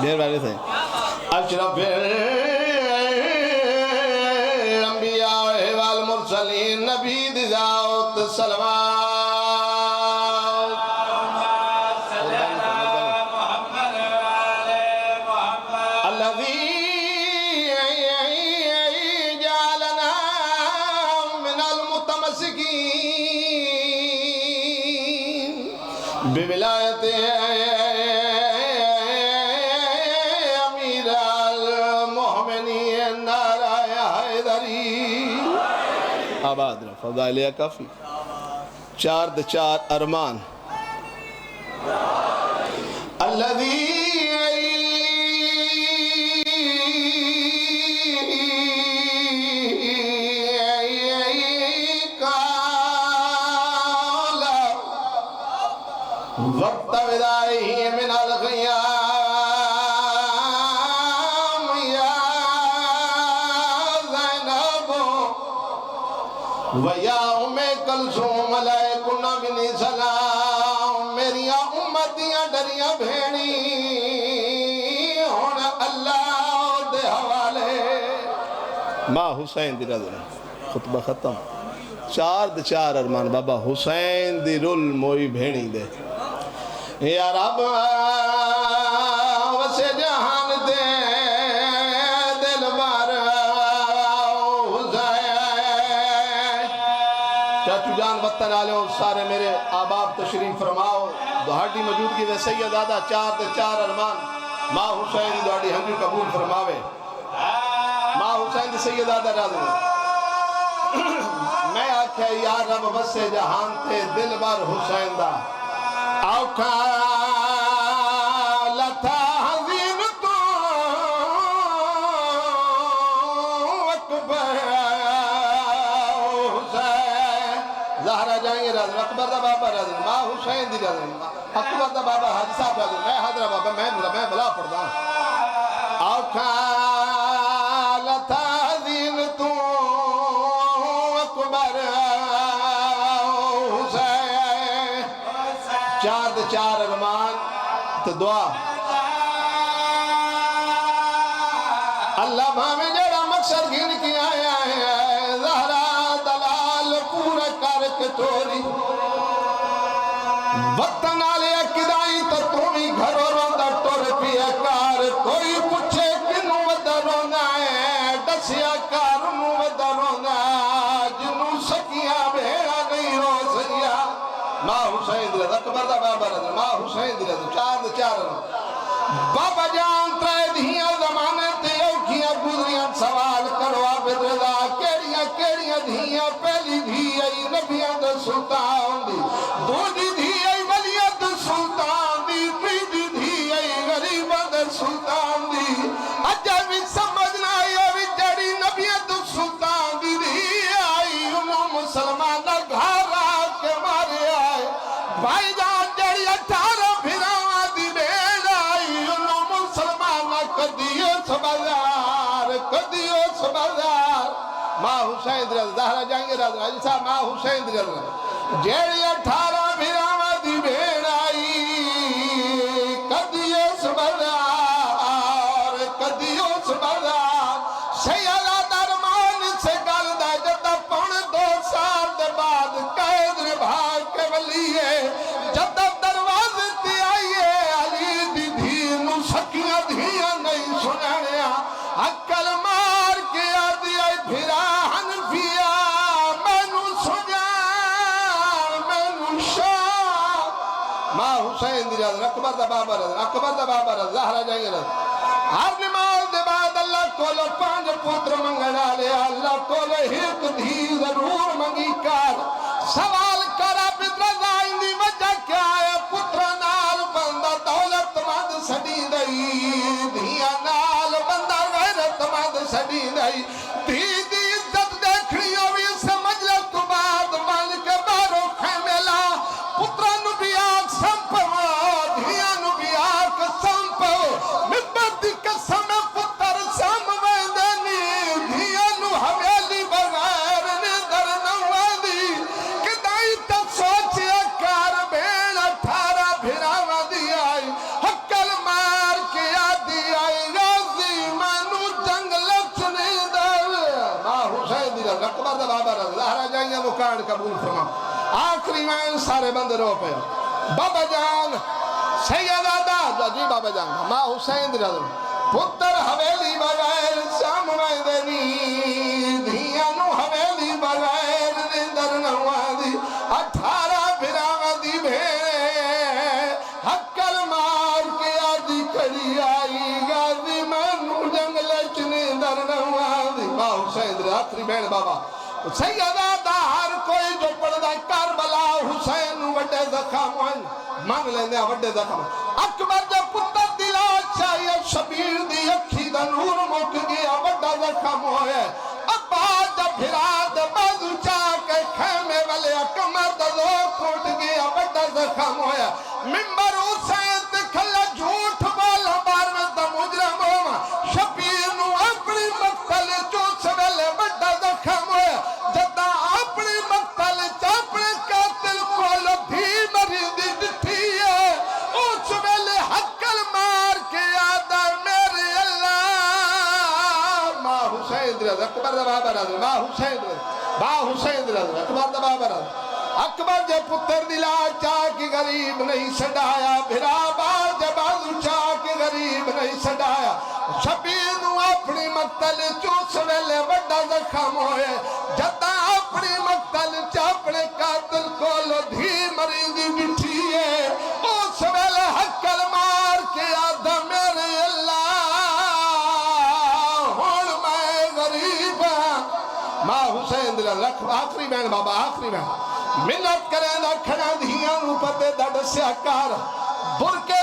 دیر بارے تھے اشرف الانبیاء والمرسلین نبی دعوت سلوات الذي جعلنا من المتمسكين بولایته آباد رہا فضائلیہ کافی چار دے چار ارمان الذي قال وقت ودائه من الخيام يا زينب وَيَا أُمِّ كُلْثُومَ عَلَيْكُمْ مِنِّي سَلَامٌ میریاں امتیاں ڈریاں بھیڑی ہون اللہ دے حوالے ماں حسین دی رضا خطبہ ختم چار دے چار ارمان بابا حسین دی رول موئی بھیڑی دے یا رب وسے جہان دے دل بار چاچو جان وطن آلے ہو سارے میرے آباب تشریف فرماؤ دوہاٹی موجودگی دے سید دادا چار دے چار ارمان ماں حسین دی دوہاٹی ہنجو قبول فرماوے ماں حسین دی سید دادا راضی میں آکھے یا رب بسے جہان تے دل بار حسین دا آوکھا لتا حضین تو اکبر زہرہ جائیں گے رضا اکبر دا بابا رضا ماں حسین دی رضا اکبر دا بابا حاجی صاحب رضا میں حضرہ بابا میں بلا پڑھ دا آوکھا لتا حضین تو اکبر حسین چار دے چار ارمان تو دعا اللہ بھامے جڑا مقصد گھن کی آیا ہے زہرہ دلال پورا کارک توری وطن آلے اکدائی تو تمہیں گھروں روندہ ٹور پیا کار کوئی پوچھے کنوں ودہ روندہ ہے ڈسیا کار نوں ودہ روندہ جنوں سکیاں بھیڑا نہیں رو سکیا ماں حسین دی رضا اکبر دا بابا رضا ماں حسین دی رضا چار دے چار بابا جان ترائے دھیاں زمانے تے اوکھیاں گزریاں سوال کرو عابد رضا کیڑیاں دھیاں پہلی دھی آئی نبیاں دا سلطان دی دوجی دھی آئی ولیاں دا سلطان دی تیجی دھی آئی غریباں دا سلطان دی اجا بھی سمجھنا یا بھی جڑی نبیاں دا سلطان دی دھی آئی انہوں مسلمان دا گھارا کے مارے آئے بھائی جان جڑی 18 پھراواں دی بین آئی انہوں مسلمان دا کدیو سبازار ماں حسین دی رضا زہرہ جائیں گے رضا حاجی صاحب ماں حسین دی رضا جیڑی 18 پھراواں دی بین آئی کدیو سبازار سیالہ درمان سے گل دا جدہ پون 2 سال دے بعد قید بھاگ کے ولیے جدہ دروازے تے آئیے علی دی دھی نو سکیاں دھیاں نہیں سنانیا عقل مار کے آدھی آئی پھرا حنفیہ میں نو ماں حسین دی رضا اکبر دا بابا رضا اکبر دا بابا رضا زہرا جائیں رضا ہر نماز دے بعد اللہ کولو 5 پتر منگنا لے اللہ کولو ایک دھی ضرور منگی کر سوال کرا رضا اندی وجہ کیا ہے پتر نال بندہ دولت مند سڑی دئی دھیا نال بندہ غیرت مند سڑی دئی دھی دی عزت دیکھنی ہوئی سمجھ لے تو بعد مان کے بارو خیمیلا پتر نبی آگ سمپو دھیا نبی آگ سمپو مدبت دی قسم پتر سامویں دینی دھیا نو حویلی بغیر نظر نوادی کہ دائی تا سوچے کار بین 18 بھراوہ دی آئی حکل مار کے آدھی آئی غازی مانو جنگ لچنے در ماں حسین دی رضا اکبر دا بابا رضا زہرا جائیں مکان قبول فرما آخری میں سارے بندے رو پہ بابا جان سیدہ دادا جی بابا جان ماں حسین دی رضا پتر حویلی بغیر سامویں دینی دھیاں نو حویلی بغیر نندر نوادی 18 بھراوہ دی بھیڑے حکل مار کے آدھی کڑی آئی غازی مانو جنگ لچنے در نوادی ماں حسین دی رضا آخری بہن بابا سیدہ دار کوئی جو پڑھدا کربلا حسین وڈے زخم ہوئن مان لیندے وڈے زخم اکبر جا پتر دلا چاہیے شبیر دی اکھی دا نور مک گیا وڈا زخم ہوئے ابا جا بھرا دا بازو چاہ کے خیمے والے اکمر دا زور ٹوٹ گیا وڈا زخم ہوئے ممبر حسین تے کھلا جھوٹ بولا بار میں دا مجرم ہوما شبیر نو اپنی مقتل چوس ویلے وڈا زخم ہوئے جدا اپنی مقتل چاپنے قاتل کولو بھی مریضی ڈٹھی ہے اس ویلے حکل مار کے آدھا میرے اللہ ماں حسین رضا اکبر دا بابا رضا ماں حسین رضا ماں حسین رضا اکبر دا بابا رضا اکبر جے پتر دلا چاہ کی غریب نہیں سڑایا بھرا بار جے بازو چاہ کی غریب نہیں سڑایا شبیر نو اپنی مقتل چوس ویلے وڈا زخم ہوئے جتا اپنی مقتل چاپنے قاتل کولو دھی مریضی ڈٹھی ہے اس ویلے حکل مار کے آدھا میرے اللہ ہون میں غریب ماں حسین دل لکھ آخری بہن بابا آخری بہن منت کریں دا کھڑا دھیاں نو پتے دا ڈسیا کار برکے